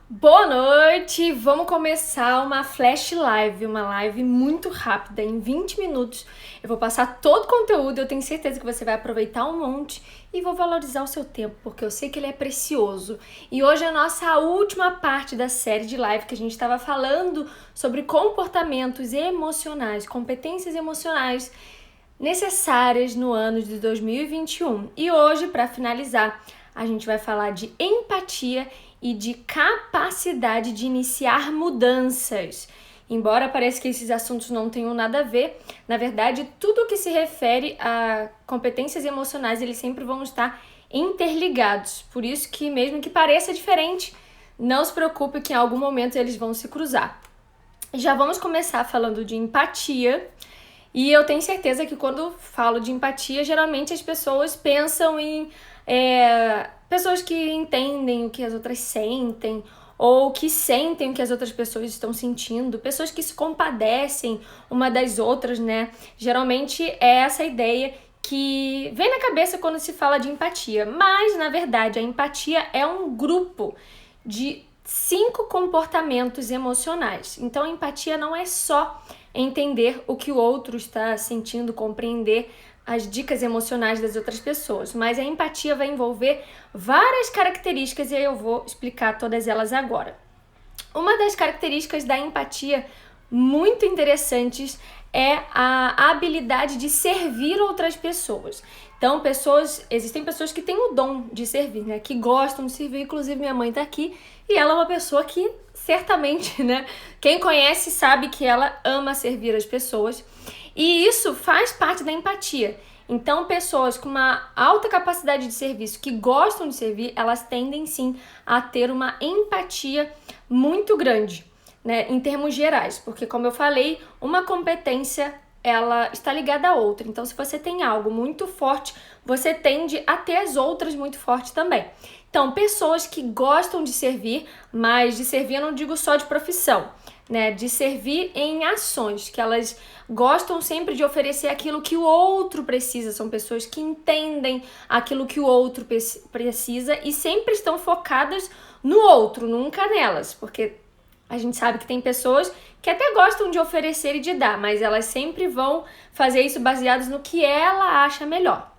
Boa noite! Vamos começar uma flash live, uma live muito rápida, em 20 minutos. Eu vou passar todo o conteúdo, eu tenho certeza que você vai aproveitar um monte e vou valorizar o seu tempo, porque eu sei que ele é precioso. E hoje é a nossa última parte da série de live que a gente estava falando sobre comportamentos emocionais, competências emocionais necessárias no ano de 2021. E hoje, para finalizar, a gente vai falar de empatia e de capacidade de iniciar mudanças. Embora pareça que esses assuntos não tenham nada a ver, na verdade, tudo que se refere a competências emocionais, eles sempre vão estar interligados. Por isso que, mesmo que pareça diferente, não se preocupe que em algum momento eles vão se cruzar. Já vamos começar falando de empatia. E eu tenho certeza que quando falo de empatia, geralmente as pessoas pensam em pessoas que entendem o que as outras sentem, ou que sentem o que as outras pessoas estão sentindo, pessoas que se compadecem uma das outras, né? Geralmente é essa ideia que vem na cabeça quando se fala de empatia. Mas, na verdade, a empatia é um grupo de 5 comportamentos emocionais. Então, a empatia não é só entender o que o outro está sentindo, compreender as dicas emocionais das outras pessoas, mas a empatia vai envolver várias características e eu vou explicar todas elas agora. Uma das características da empatia muito interessantes é a habilidade de servir outras pessoas. Então, existem pessoas que têm o dom de servir, né? Que gostam de servir, inclusive minha mãe tá aqui e ela é uma pessoa que certamente, né? Quem conhece sabe que ela ama servir as pessoas e isso faz parte da empatia. Então, pessoas com uma alta capacidade de serviço, que gostam de servir, elas tendem sim a ter uma empatia muito grande, né, em termos gerais, porque como eu falei, uma competência ela está ligada à outra. Então, se você tem algo muito forte, você tende a ter as outras muito fortes também. Então, pessoas que gostam de servir, mas de servir eu não digo só de profissão, né, de servir em ações, que elas gostam sempre de oferecer aquilo que o outro precisa, são pessoas que entendem aquilo que o outro precisa e sempre estão focadas no outro, nunca nelas, porque a gente sabe que tem pessoas que até gostam de oferecer e de dar, mas elas sempre vão fazer isso baseadas no que ela acha melhor.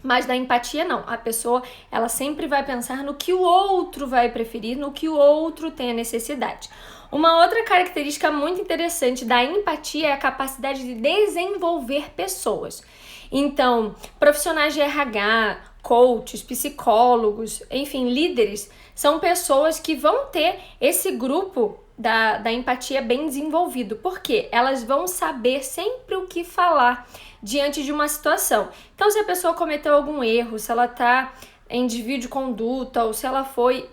Mas da empatia não, a pessoa ela sempre vai pensar no que o outro vai preferir, no que o outro tem a necessidade. Uma outra característica muito interessante da empatia é a capacidade de desenvolver pessoas. Então, profissionais de RH, coaches, psicólogos, enfim, líderes, são pessoas que vão ter esse grupo da empatia bem desenvolvido, porque elas vão saber sempre o que falar diante de uma situação. Então, se a pessoa cometeu algum erro, se ela está em desvio de conduta ou se ela foi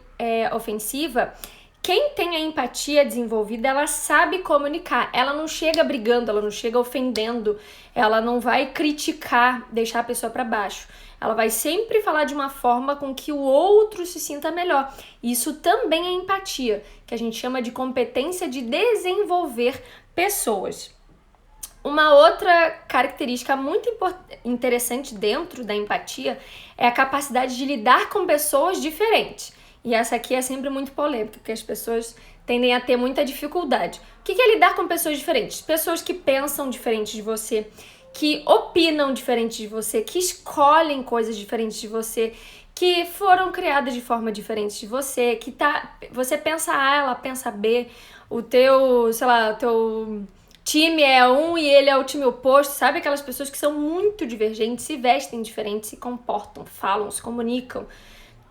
ofensiva, quem tem a empatia desenvolvida, ela sabe comunicar. Ela não chega brigando, ela não chega ofendendo, ela não vai criticar, deixar a pessoa para baixo. Ela vai sempre falar de uma forma com que o outro se sinta melhor. Isso também é empatia, que a gente chama de competência de desenvolver pessoas. Uma outra característica muito interessante dentro da empatia é a capacidade de lidar com pessoas diferentes. E essa aqui é sempre muito polêmica, porque as pessoas tendem a ter muita dificuldade. O que é lidar com pessoas diferentes? Pessoas que pensam diferente de você, que opinam diferente de você, que escolhem coisas diferentes de você, que foram criadas de forma diferente de você, que você pensa A, ela pensa B, o teu time é um e ele é o time oposto, sabe? Aquelas pessoas que são muito divergentes, se vestem diferentes, se comportam, falam, se comunicam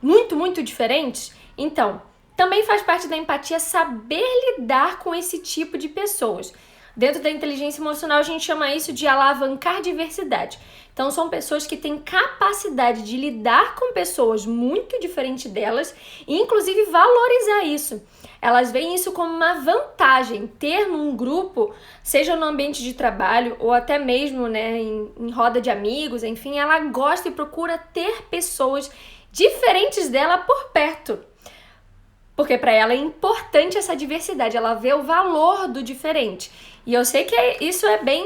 muito, muito diferentes. Então, também faz parte da empatia saber lidar com esse tipo de pessoas. Dentro da inteligência emocional, a gente chama isso de alavancar diversidade. Então, são pessoas que têm capacidade de lidar com pessoas muito diferentes delas e, inclusive, valorizar isso. Elas veem isso como uma vantagem, ter num grupo, seja no ambiente de trabalho ou até mesmo, né, em roda de amigos, enfim, ela gosta e procura ter pessoas diferentes dela por perto. Porque para ela é importante essa diversidade, ela vê o valor do diferente. E eu sei que isso é bem...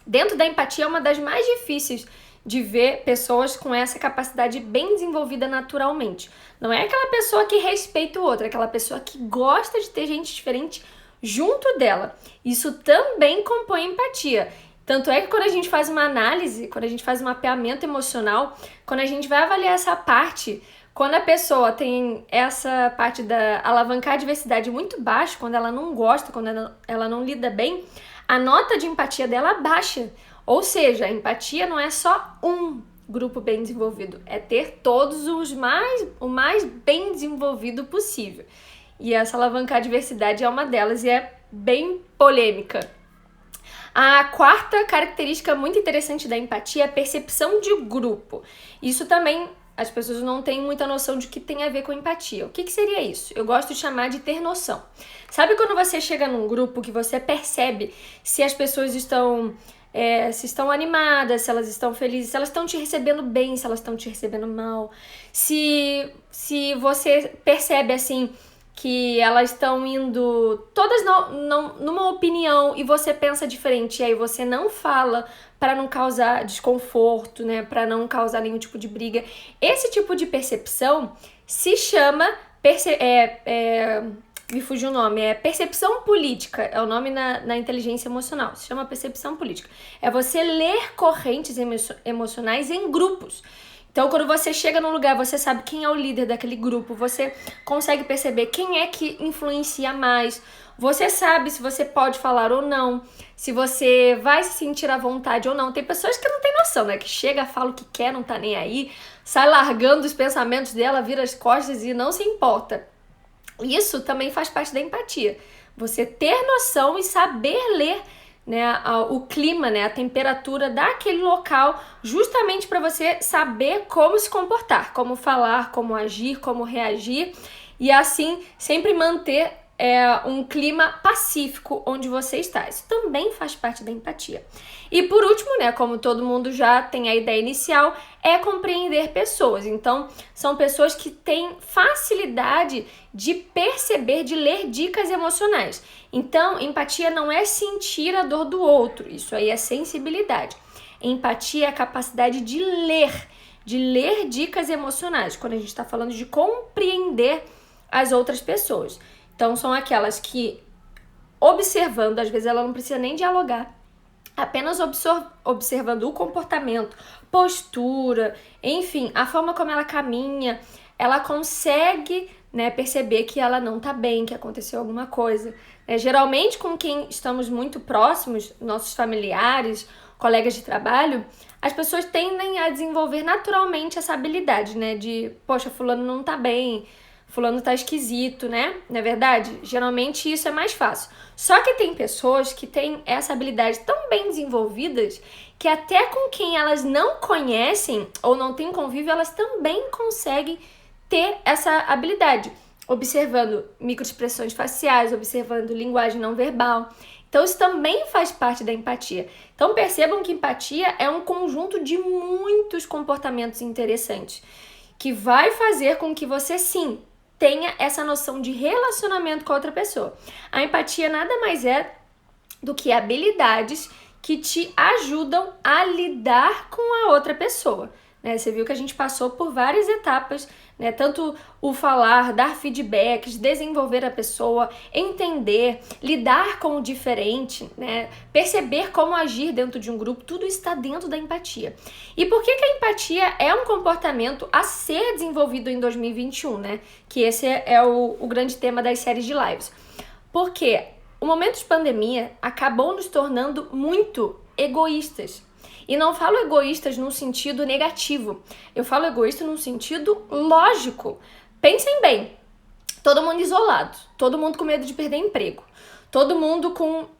Dentro da empatia é uma das mais difíceis de ver pessoas com essa capacidade bem desenvolvida naturalmente. Não é aquela pessoa que respeita o outro, é aquela pessoa que gosta de ter gente diferente junto dela. Isso também compõe empatia. Tanto é que quando a gente faz uma análise, quando a gente faz um mapeamento emocional, quando a gente vai avaliar essa parte, quando a pessoa tem essa parte da alavancar a diversidade muito baixa, quando ela não gosta, quando ela não lida bem, a nota de empatia dela baixa. Ou seja, a empatia não é só um grupo bem desenvolvido, é ter todos o mais bem desenvolvido possível. E essa alavancar a diversidade é uma delas e é bem polêmica. A quarta característica muito interessante da empatia é a percepção de grupo. Isso também as pessoas não têm muita noção de que tem a ver com empatia. O que seria isso? Eu gosto de chamar de ter noção. Sabe quando você chega num grupo que você percebe se as pessoas estão animadas, se elas estão felizes, se elas estão te recebendo bem, se elas estão te recebendo mal, se você percebe assim que elas estão indo todas numa opinião e você pensa diferente, e aí você não fala para não causar desconforto, né, para não causar nenhum tipo de briga. Esse tipo de percepção se chama me fugiu o nome, é percepção política, é o nome na inteligência emocional, se chama percepção política. É você ler correntes emocionais em grupos. Então, quando você chega num lugar, você sabe quem é o líder daquele grupo, você consegue perceber quem é que influencia mais, você sabe se você pode falar ou não, se você vai se sentir à vontade ou não. Tem pessoas que não têm noção, né? Que chega, fala o que quer, não tá nem aí, sai largando os pensamentos dela, vira as costas e não se importa. Isso também faz parte da empatia. Você ter noção e saber ler, né, o clima, né, a temperatura daquele local, justamente para você saber como se comportar, como falar, como agir, como reagir e assim sempre manter um clima pacífico onde você está. Isso também faz parte da empatia. E por último, né, como todo mundo já tem a ideia inicial, é compreender pessoas. Então, são pessoas que têm facilidade de perceber, de ler dicas emocionais. Então, empatia não é sentir a dor do outro, isso aí é sensibilidade. Empatia é a capacidade de ler dicas emocionais, quando a gente está falando de compreender as outras pessoas. Então, são aquelas que, observando, às vezes ela não precisa nem dialogar, apenas observando o comportamento, postura, enfim, a forma como ela caminha, ela consegue, né, perceber que ela não tá bem, que aconteceu alguma coisa. Geralmente, com quem estamos muito próximos, nossos familiares, colegas de trabalho, as pessoas tendem a desenvolver naturalmente essa habilidade, né, de, poxa, fulano não tá bem, fulano tá esquisito, né? Não é verdade? Geralmente isso é mais fácil. Só que tem pessoas que têm essa habilidade tão bem desenvolvidas que até com quem elas não conhecem ou não têm convívio, elas também conseguem ter essa habilidade, observando microexpressões faciais, observando linguagem não verbal. Então isso também faz parte da empatia. Então percebam que empatia é um conjunto de muitos comportamentos interessantes que vai fazer com que você, sim, tenha essa noção de relacionamento com a outra pessoa. A empatia nada mais é do que habilidades que te ajudam a lidar com a outra pessoa. Né? Você viu que a gente passou por várias etapas, né? Tanto o falar, dar feedbacks, desenvolver a pessoa, entender, lidar com o diferente, né? Perceber como agir dentro de um grupo, tudo está dentro da empatia. E por que a empatia é um comportamento a ser desenvolvido em 2021, né? Que esse é o grande tema das séries de lives. Porque o momento de pandemia acabou nos tornando muito egoístas. E não falo egoístas num sentido negativo, eu falo egoísta num sentido lógico. Pensem bem, todo mundo isolado, todo mundo com medo de perder emprego, todo mundo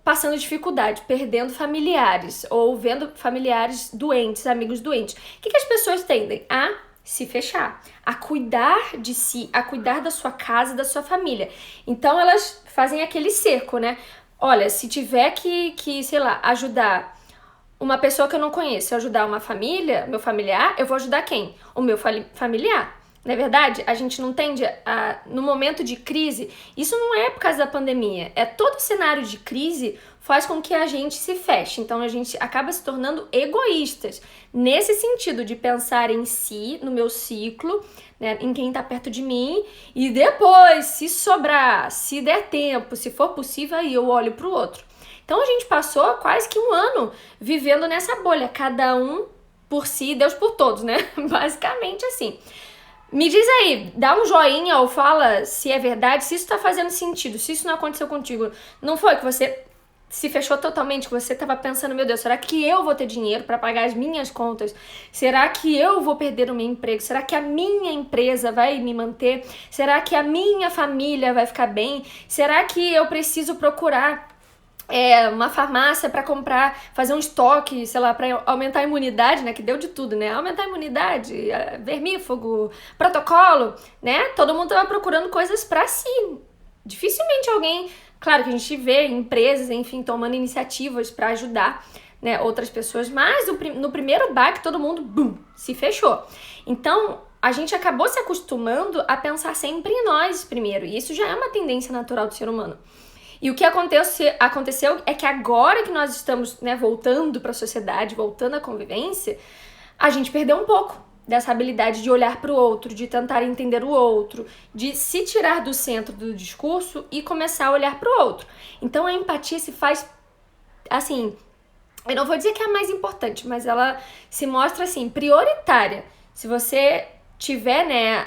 passando dificuldade, perdendo familiares ou vendo familiares doentes, amigos doentes. O que as pessoas tendem? A se fechar, a cuidar de si, a cuidar da sua casa, da sua família. Então elas fazem aquele cerco, né? Olha, se tiver que sei lá, ajudar uma pessoa que eu não conheço, ajudar uma família, meu familiar, eu vou ajudar quem? O meu familiar. Não é verdade? A gente não tende no momento de crise, isso não é por causa da pandemia, é todo cenário de crise faz com que a gente se feche, então a gente acaba se tornando egoístas, nesse sentido de pensar em si, no meu ciclo, né, em quem tá perto de mim, e depois, se sobrar, se der tempo, se for possível, aí eu olho pro outro. Então a gente passou quase que um ano vivendo nessa bolha, cada um por si, Deus por todos, né? Basicamente assim. Me diz aí, dá um joinha ou fala se é verdade, se isso tá fazendo sentido, se isso não aconteceu contigo. Não foi que você se fechou totalmente, que você tava pensando, meu Deus, será que eu vou ter dinheiro para pagar as minhas contas? Será que eu vou perder o meu emprego? Será que a minha empresa vai me manter? Será que a minha família vai ficar bem? Será que eu preciso procurar uma farmácia para comprar, fazer um estoque, sei lá, para aumentar a imunidade, né? Que deu de tudo, né? Aumentar a imunidade, vermífugo, protocolo, né? Todo mundo tava procurando coisas para si. Dificilmente alguém, claro que a gente vê empresas, enfim, tomando iniciativas para ajudar, né, outras pessoas, mas no primeiro baque todo mundo, bum, se fechou. Então, a gente acabou se acostumando a pensar sempre em nós primeiro, e isso já é uma tendência natural do ser humano. E o que aconteceu é que agora que nós estamos, né, voltando para a sociedade, voltando à convivência, a gente perdeu um pouco dessa habilidade de olhar para o outro, de tentar entender o outro, de se tirar do centro do discurso e começar a olhar para o outro. Então a empatia se faz, assim, eu não vou dizer que é a mais importante, mas ela se mostra, assim, prioritária. Se você tiver, né,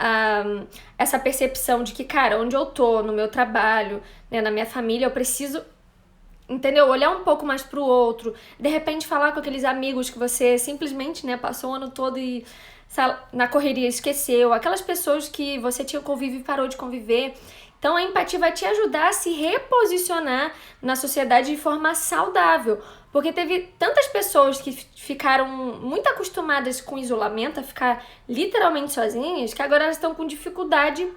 essa percepção de que, cara, onde eu tô, no meu trabalho, né, na minha família, eu preciso, entendeu? Olhar um pouco mais pro outro, de repente falar com aqueles amigos que você simplesmente, né, passou o ano todo e na correria esqueceu, aquelas pessoas que você tinha convívio e parou de conviver. Então a empatia vai te ajudar a se reposicionar na sociedade de forma saudável, porque teve tantas pessoas que ficaram muito acostumadas com isolamento, a ficar literalmente sozinhas, que agora elas estão com dificuldade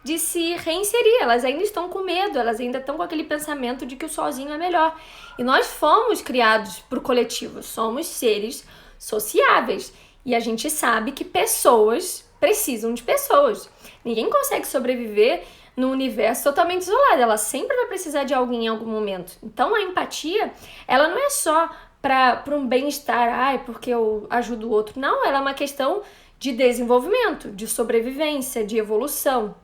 de se reinserir, elas ainda estão com medo, elas ainda estão com aquele pensamento de que o sozinho é melhor. E nós fomos criados para o coletivo, somos seres sociáveis. E a gente sabe que pessoas precisam de pessoas. Ninguém consegue sobreviver num universo totalmente isolado. Ela sempre vai precisar de alguém em algum momento. Então a empatia, ela não é só para um bem-estar, porque eu ajudo o outro. Não, ela é uma questão de desenvolvimento, de sobrevivência, de evolução,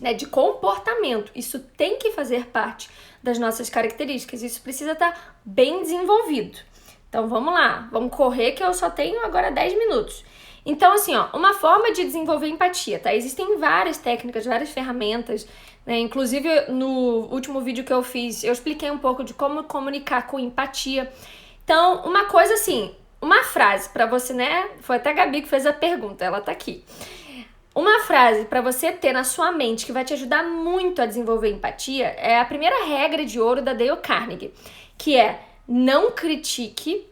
né, de comportamento. Isso tem que fazer parte das nossas características. Isso precisa estar bem desenvolvido. Então vamos lá, vamos correr que eu só tenho agora 10 minutos. Então assim, uma forma de desenvolver empatia, tá? Existem várias técnicas, várias ferramentas, né? Inclusive no último vídeo que eu fiz, eu expliquei um pouco de como comunicar com empatia. Então, uma coisa assim, uma frase pra você, né? Foi até a Gabi que fez a pergunta, ela tá aqui. Uma frase pra você ter na sua mente que vai te ajudar muito a desenvolver empatia é a primeira regra de ouro da Dale Carnegie, que é: não critique,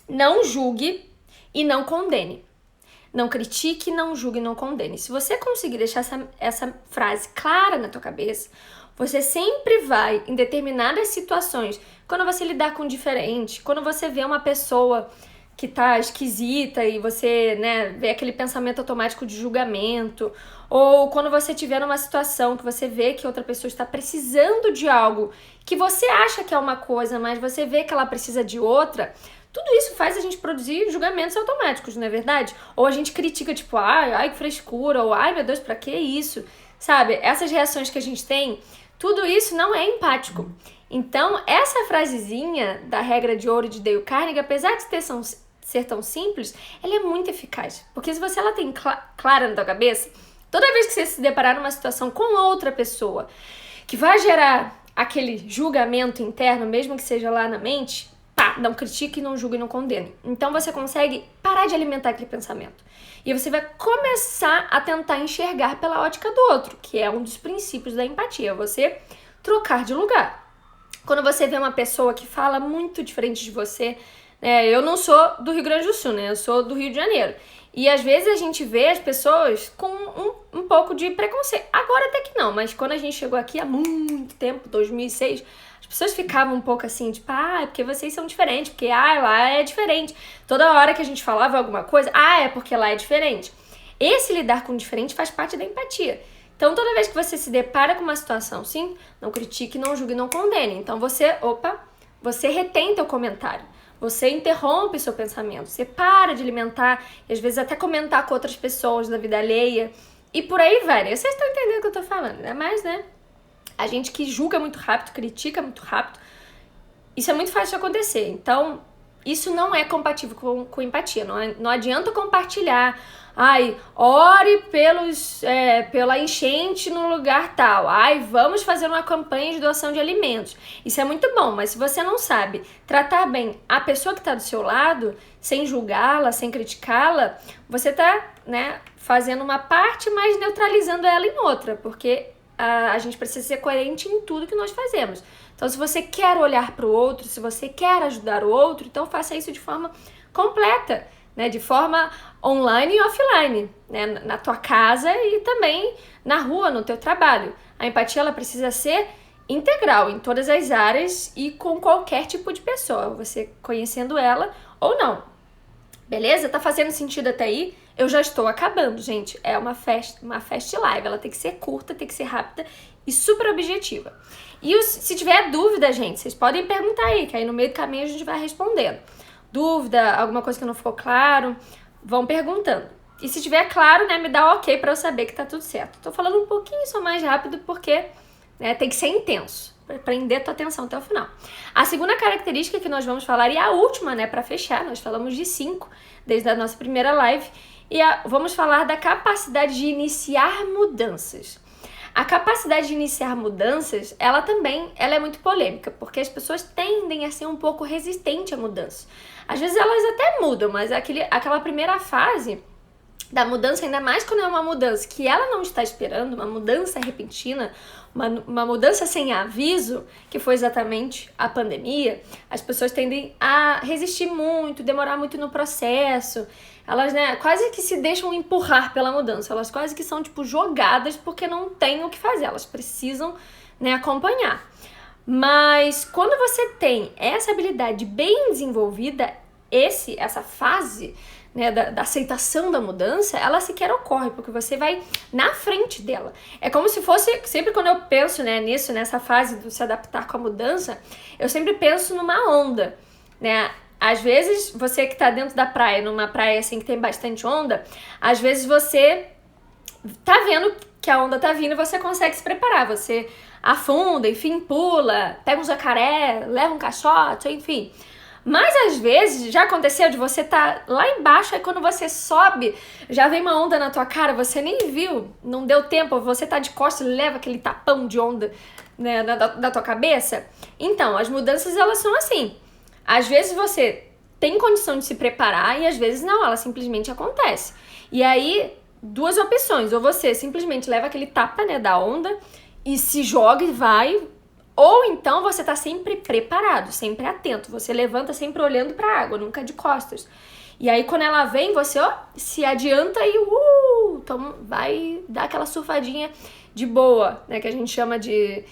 não julgue e não condene. Não critique, não julgue e não condene. Se você conseguir deixar essa frase clara na tua cabeça, você sempre vai, em determinadas situações, quando você lidar com diferente, quando você vê uma pessoa que tá esquisita e você, né, vê aquele pensamento automático de julgamento, ou quando você tiver numa situação que você vê que outra pessoa está precisando de algo que você acha que é uma coisa, mas você vê que ela precisa de outra, tudo isso faz a gente produzir julgamentos automáticos, não é verdade? Ou a gente critica, tipo, ai, que frescura, ou ai, meu Deus, pra que isso? Sabe, essas reações que a gente tem, tudo isso não é empático. Então, essa frasezinha da regra de ouro de Dale Carnegie, apesar de ser tão simples, ela é muito eficaz. Porque se você ela tem clara na tua cabeça, toda vez que você se deparar numa situação com outra pessoa que vai gerar aquele julgamento interno, mesmo que seja lá na mente, não critique, não julgue e não condene. Então você consegue parar de alimentar aquele pensamento. E você vai começar a tentar enxergar pela ótica do outro, que é um dos princípios da empatia, você trocar de lugar. Quando você vê uma pessoa que fala muito diferente de você, eu não sou do Rio Grande do Sul, né? Eu sou do Rio de Janeiro. E às vezes a gente vê as pessoas com um pouco de preconceito. Agora até que não, mas quando a gente chegou aqui há muito tempo, 2006, as pessoas ficavam um pouco assim, tipo, é porque vocês são diferentes, porque lá é diferente. Toda hora que a gente falava alguma coisa, é porque lá é diferente. Esse lidar com o diferente faz parte da empatia. Então, toda vez que você se depara com uma situação assim, não critique, não julgue, não condene. Então, você retém teu comentário. Você interrompe seu pensamento. Você para de alimentar e às vezes até comentar com outras pessoas da vida alheia. E por aí vai. Vocês estão entendendo o que eu tô falando, né? Mas, né? A gente que julga muito rápido, critica muito rápido, isso é muito fácil de acontecer. Então, isso não é compatível com empatia. Não adianta compartilhar. Ai, ore pela enchente no lugar tal. Ai, vamos fazer uma campanha de doação de alimentos. Isso é muito bom, mas se você não sabe tratar bem a pessoa que está do seu lado, sem julgá-la, sem criticá-la, você está, né, fazendo uma parte, mas neutralizando ela em outra, porque a gente precisa ser coerente em tudo que nós fazemos. Então, se você quer olhar para o outro, se você quer ajudar o outro, então faça isso de forma completa, né? De forma online e offline, né? Na tua casa e também na rua, no teu trabalho. A empatia, ela precisa ser integral em todas as áreas e com qualquer tipo de pessoa, você conhecendo ela ou não. Beleza? Tá fazendo sentido até aí? Eu já estou acabando, gente. É uma fast live. Ela tem que ser curta, tem que ser rápida e super objetiva. E se tiver dúvida, gente, vocês podem perguntar aí, que aí no meio do caminho a gente vai respondendo. Dúvida, alguma coisa que não ficou claro, vão perguntando. E se tiver claro, né, me dá um ok pra eu saber que tá tudo certo. Tô falando um pouquinho só mais rápido porque, né, tem que ser intenso, para prender tua atenção até o final. A segunda característica que nós vamos falar, e a última, né, para fechar, nós falamos de 5 desde a nossa primeira live, e vamos falar da capacidade de iniciar mudanças. A capacidade de iniciar mudanças, ela é muito polêmica, porque as pessoas tendem a ser um pouco resistentes à mudança. Às vezes elas até mudam, mas aquela primeira fase da mudança, ainda mais quando é uma mudança que ela não está esperando, uma mudança repentina, uma mudança sem aviso, que foi exatamente a pandemia, as pessoas tendem a resistir muito, demorar muito no processo, elas, né, quase que se deixam empurrar pela mudança, elas quase que são, tipo, jogadas porque não têm o que fazer, elas precisam, né, acompanhar. Mas quando você tem essa habilidade bem desenvolvida, essa fase, né, da aceitação da mudança, ela sequer ocorre, porque você vai na frente dela. É como se fosse, sempre quando eu penso, né, nessa fase de se adaptar com a mudança, eu sempre penso numa onda, né? Às vezes, você que tá dentro da praia, numa praia assim que tem bastante onda, às vezes você tá vendo que a onda tá vindo e você consegue se preparar, você afunda, enfim, pula, pega um jacaré, leva um caixote, enfim. Mas às vezes já aconteceu de você estar lá embaixo, aí quando você sobe, já vem uma onda na tua cara, você nem viu, não deu tempo, você tá de costas e leva aquele tapão de onda, né, da tua cabeça. Então, as mudanças, elas são assim. Às vezes você tem condição de se preparar e às vezes não, ela simplesmente acontece. E aí, duas opções, ou você simplesmente leva aquele tapa, né, da onda e se joga e vai. Ou então você tá sempre preparado, sempre atento. Você levanta sempre olhando pra água, nunca de costas. E aí quando ela vem, você se adianta e então vai dar aquela surfadinha de boa, né? Que a gente chama de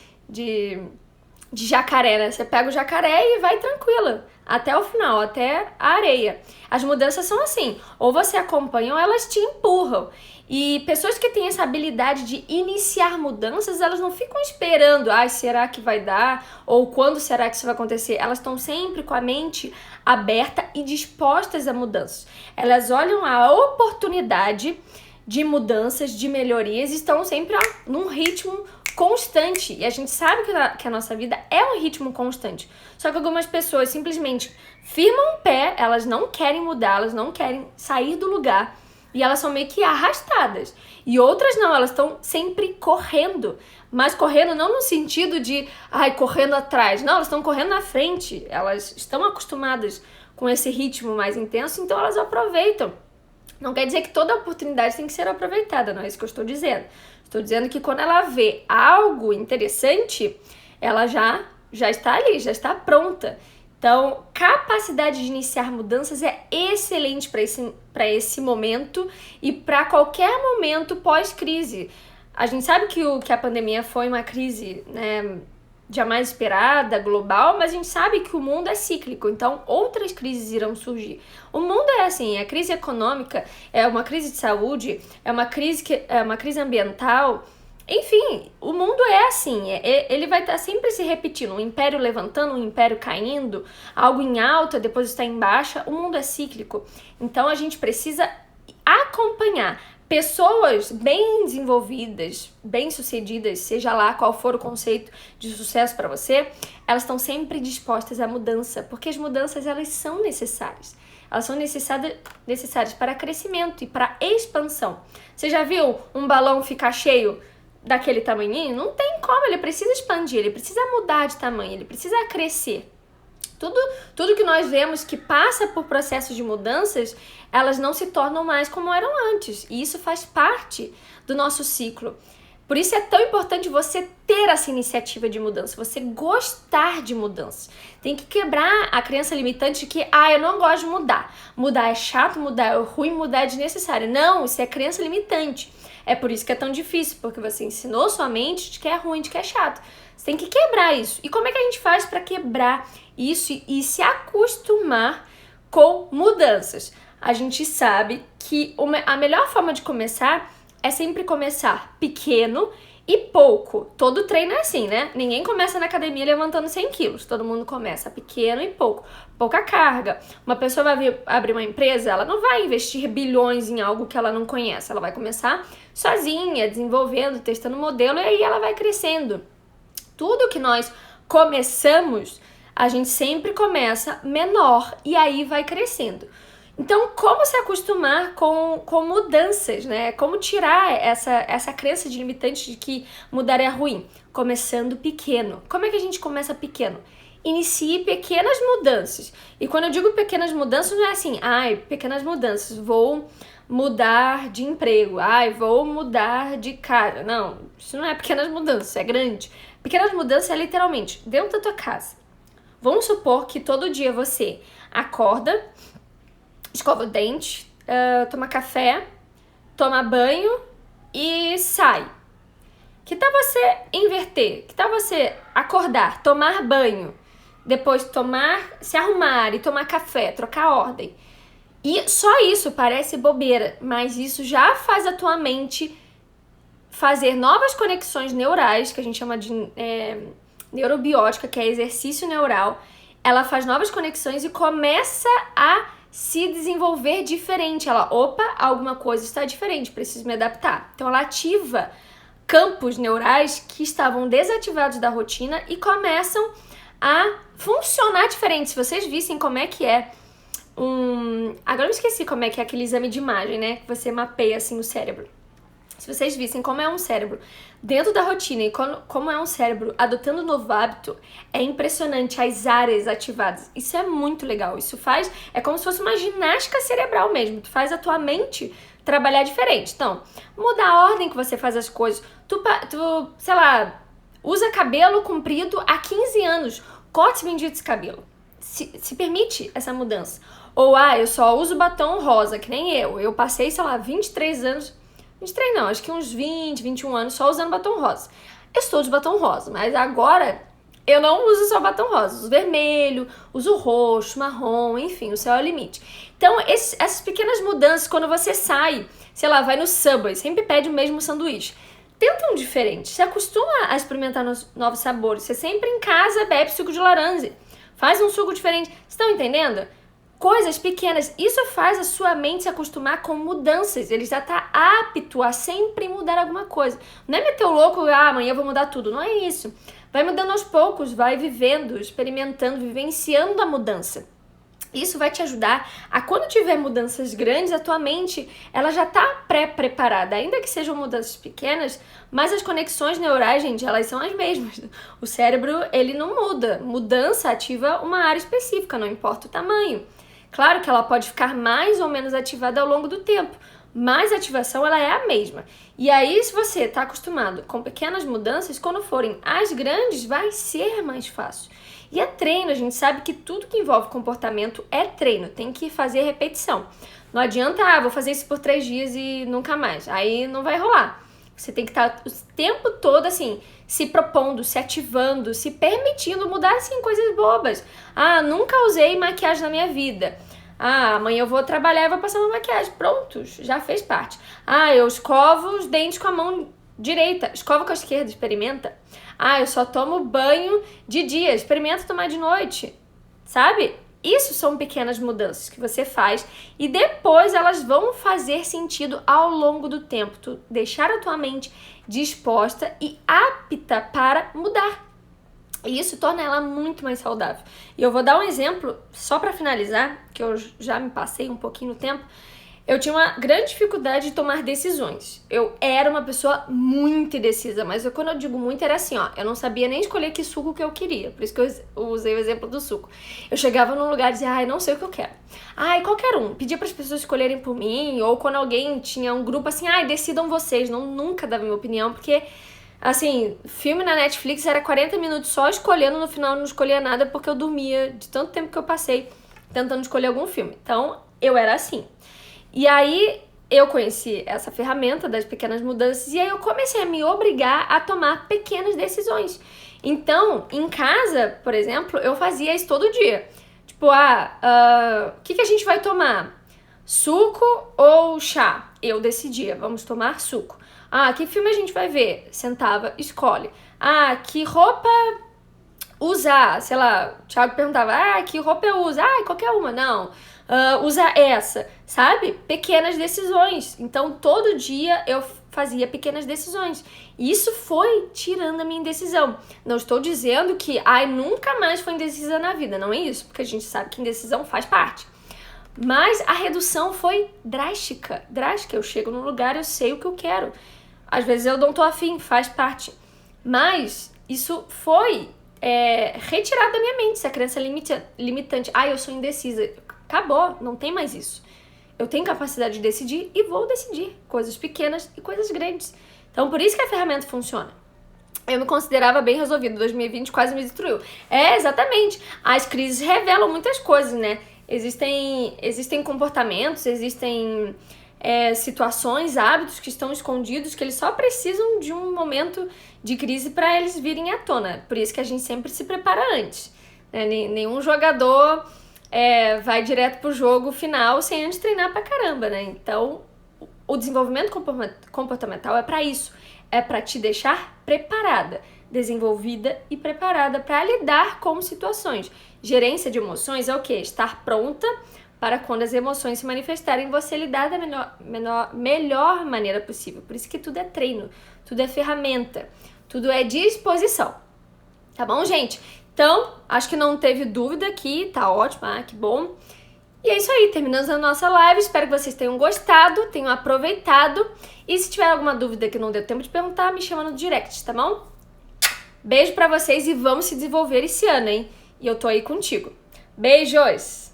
jacaré, né? Você pega o jacaré e vai tranquila até o final, até a areia. As mudanças são assim, ou você acompanha ou elas te empurram. E pessoas que têm essa habilidade de iniciar mudanças, elas não ficam esperando, será que vai dar? Ou quando será que isso vai acontecer? Elas estão sempre com a mente aberta e dispostas a mudanças. Elas olham a oportunidade de mudanças, de melhorias, e estão sempre num ritmo constante. E a gente sabe que a nossa vida é um ritmo constante. Só que algumas pessoas simplesmente firmam o pé, elas não querem mudar, elas não querem sair do lugar. E elas são meio que arrastadas. E outras não, elas estão sempre correndo. Mas correndo não no sentido de, correndo atrás. Não, elas estão correndo na frente. Elas estão acostumadas com esse ritmo mais intenso, então elas aproveitam. Não quer dizer que toda oportunidade tem que ser aproveitada, não é isso que eu estou dizendo. Estou dizendo que quando ela vê algo interessante, ela já está ali, já está pronta. Então, capacidade de iniciar mudanças é excelente para esse momento e para qualquer momento pós-crise. A gente sabe que a pandemia foi uma crise, né, jamais esperada, global, mas a gente sabe que o mundo é cíclico, então outras crises irão surgir. O mundo é assim, a crise econômica, é uma crise de saúde, é uma crise ambiental, enfim, o mundo é assim, ele vai estar sempre se repetindo, um império levantando, um império caindo, algo em alta, depois está em baixa, o mundo é cíclico. Então a gente precisa acompanhar pessoas bem desenvolvidas, bem-sucedidas, seja lá qual for o conceito de sucesso para você, elas estão sempre dispostas à mudança, porque as mudanças elas são necessárias. Elas são necessárias para crescimento e para expansão. Você já viu um balão ficar cheio daquele tamanhinho? Não tem como, ele precisa expandir, ele precisa mudar de tamanho, ele precisa crescer. Tudo que nós vemos que passa por processos de mudanças, elas não se tornam mais como eram antes. E isso faz parte do nosso ciclo. Por isso é tão importante você ter essa iniciativa de mudança, você gostar de mudança. Tem que quebrar a crença limitante de que, eu não gosto de mudar. Mudar é chato, mudar é ruim, mudar é desnecessário. Não, isso é crença limitante. É por isso que é tão difícil, porque você ensinou sua mente de que é ruim, de que é chato. Você tem que quebrar isso. E como é que a gente faz para quebrar isso e se acostumar com mudanças? A gente sabe que a melhor forma de começar é sempre começar pequeno e pouco. Todo treino é assim, né? Ninguém começa na academia levantando 100 quilos. Todo mundo começa pequeno e pouco. Pouca carga. Uma pessoa vai abrir uma empresa, ela não vai investir bilhões em algo que ela não conhece. Ela vai começar sozinha, desenvolvendo, testando modelo, e aí ela vai crescendo. Tudo que nós começamos, a gente sempre começa menor e aí vai crescendo. Então, como se acostumar com mudanças, né? Como tirar essa crença de limitante de que mudar é ruim? Começando pequeno. Como é que a gente começa pequeno? Inicie pequenas mudanças. E quando eu digo pequenas mudanças, não é assim, pequenas mudanças, vou mudar de emprego, vou mudar de casa. Não, isso não é pequenas mudanças, é grande. Pequenas mudanças é literalmente dentro da tua casa. Vamos supor que todo dia você acorda, escova o dente, toma café, toma banho e sai. Que tal você inverter? Que tal você acordar, tomar banho, depois se arrumar e tomar café, trocar ordem? E só isso parece bobeira, mas isso já faz a tua mente fazer novas conexões neurais, que a gente chama de neurobiótica, que é exercício neural. Ela faz novas conexões e começa a se desenvolver diferente. Alguma coisa está diferente, preciso me adaptar. Então ela ativa campos neurais que estavam desativados da rotina e começam a funcionar diferente. Se vocês vissem como é que é agora eu esqueci como é que é aquele exame de imagem, né? Que você mapeia assim o cérebro. Se vocês vissem como é um cérebro dentro da rotina e como é um cérebro adotando um novo hábito, é impressionante as áreas ativadas. Isso é muito legal. É como se fosse uma ginástica cerebral mesmo. Tu faz a tua mente trabalhar diferente. Então, muda a ordem que você faz as coisas. Tu sei lá, usa cabelo comprido há 15 anos. Corte bendito esse cabelo. Se permite essa mudança. Ou, eu só uso batom rosa, que nem eu. Eu passei, sei lá, 23 anos... 23 não, acho que uns 20, 21 anos só usando batom rosa. Eu estou de batom rosa, mas agora eu não uso só batom rosa. Uso vermelho, uso roxo, marrom, enfim, o céu é o limite. Então, essas pequenas mudanças, quando você sai, sei lá, vai no Subway, sempre pede o mesmo sanduíche. Tenta um diferente, se acostuma a experimentar novos sabores. Você sempre em casa bebe suco de laranja, faz um suco diferente. Vocês estão entendendo? Coisas pequenas, isso faz a sua mente se acostumar com mudanças. Ele já está apto a sempre mudar alguma coisa. Não é meter o louco, amanhã eu vou mudar tudo. Não é isso. Vai mudando aos poucos, vai vivendo, experimentando, vivenciando a mudança. Isso vai te ajudar a, quando tiver mudanças grandes, a tua mente ela já está pré-preparada. Ainda que sejam mudanças pequenas, mas as conexões neurais, gente, elas são as mesmas. O cérebro, ele não muda. Mudança ativa uma área específica, não importa o tamanho. Claro que ela pode ficar mais ou menos ativada ao longo do tempo, mas a ativação ela é a mesma. E aí, se você está acostumado com pequenas mudanças, quando forem as grandes, vai ser mais fácil. E é treino, a gente sabe que tudo que envolve comportamento é treino, tem que fazer repetição. Não adianta, vou fazer isso por 3 dias e nunca mais, aí não vai rolar. Você tem que estar o tempo todo, assim, se propondo, se ativando, se permitindo mudar, assim, coisas bobas. Ah, nunca usei maquiagem na minha vida. Ah, amanhã eu vou trabalhar e vou passar uma maquiagem. Pronto, já fez parte. Ah, eu escovo os dentes com a mão direita. Escova com a esquerda, experimenta. Ah, eu só tomo banho de dia. Experimenta tomar de noite. Sabe? Isso são pequenas mudanças que você faz e depois elas vão fazer sentido ao longo do tempo. Tu deixar a tua mente disposta e apta para mudar. E isso torna ela muito mais saudável. E eu vou dar um exemplo, só para finalizar, que eu já me passei um pouquinho no tempo. Eu tinha uma grande dificuldade de tomar decisões. Eu era uma pessoa muito indecisa, mas quando eu digo muito, era assim, ó, eu não sabia nem escolher que suco que eu queria. Por isso que eu usei o exemplo do suco. Eu chegava num lugar e dizia, ai, não sei o que eu quero. Ai, qualquer um. Pedia para as pessoas escolherem por mim, ou quando alguém tinha um grupo assim, ai, decidam vocês. Nunca dava minha opinião, porque, assim, filme na Netflix era 40 minutos só escolhendo, no final eu não escolhia nada porque eu dormia de tanto tempo que eu passei tentando escolher algum filme. Então, eu era assim. E aí eu conheci essa ferramenta das pequenas mudanças e aí eu comecei a me obrigar a tomar pequenas decisões. Então, em casa, por exemplo, eu fazia isso todo dia. Tipo, o que a gente vai tomar? Suco ou chá? Eu decidia, vamos tomar suco. Ah, que filme a gente vai ver? Sentava, escolhe. Ah, que roupa usar? Sei lá, o Thiago perguntava, que roupa eu uso? Ah, qualquer uma, não. Usa essa, sabe? Pequenas decisões. Então, todo dia eu fazia pequenas decisões. E isso foi tirando a minha indecisão. Não estou dizendo que, nunca mais foi indecisa na vida. Não é isso, porque a gente sabe que indecisão faz parte. Mas a redução foi drástica. Drástica. Eu chego num lugar, eu sei o que eu quero. Às vezes eu não tô afim, faz parte. Mas isso foi retirado da minha mente. Essa crença limitante. Eu sou indecisa. Acabou, não tem mais isso. Eu tenho capacidade de decidir e vou decidir coisas pequenas e coisas grandes. Então, por isso que a ferramenta funciona. Eu me considerava bem resolvido. 2020 quase me destruiu. Exatamente. As crises revelam muitas coisas, né? Existem comportamentos, existem situações, hábitos que estão escondidos, que eles só precisam de um momento de crise para eles virem à tona. Por isso que a gente sempre se prepara antes. Né? Nenhum jogador vai direto pro jogo final sem antes treinar pra caramba, né? Então, o desenvolvimento comportamental é para isso. É para te deixar preparada, desenvolvida e preparada para lidar com situações. Gerência de emoções é o quê? Estar pronta para quando as emoções se manifestarem, você lidar da melhor maneira possível. Por isso que tudo é treino, tudo é ferramenta, tudo é disposição. Tá bom, gente? Então, acho que não teve dúvida aqui, tá ótimo, que bom. E é isso aí, terminamos a nossa live, espero que vocês tenham gostado, tenham aproveitado. E se tiver alguma dúvida que não deu tempo de perguntar, me chama no direct, tá bom? Beijo pra vocês e vamos se desenvolver esse ano, hein? E eu tô aí contigo. Beijos!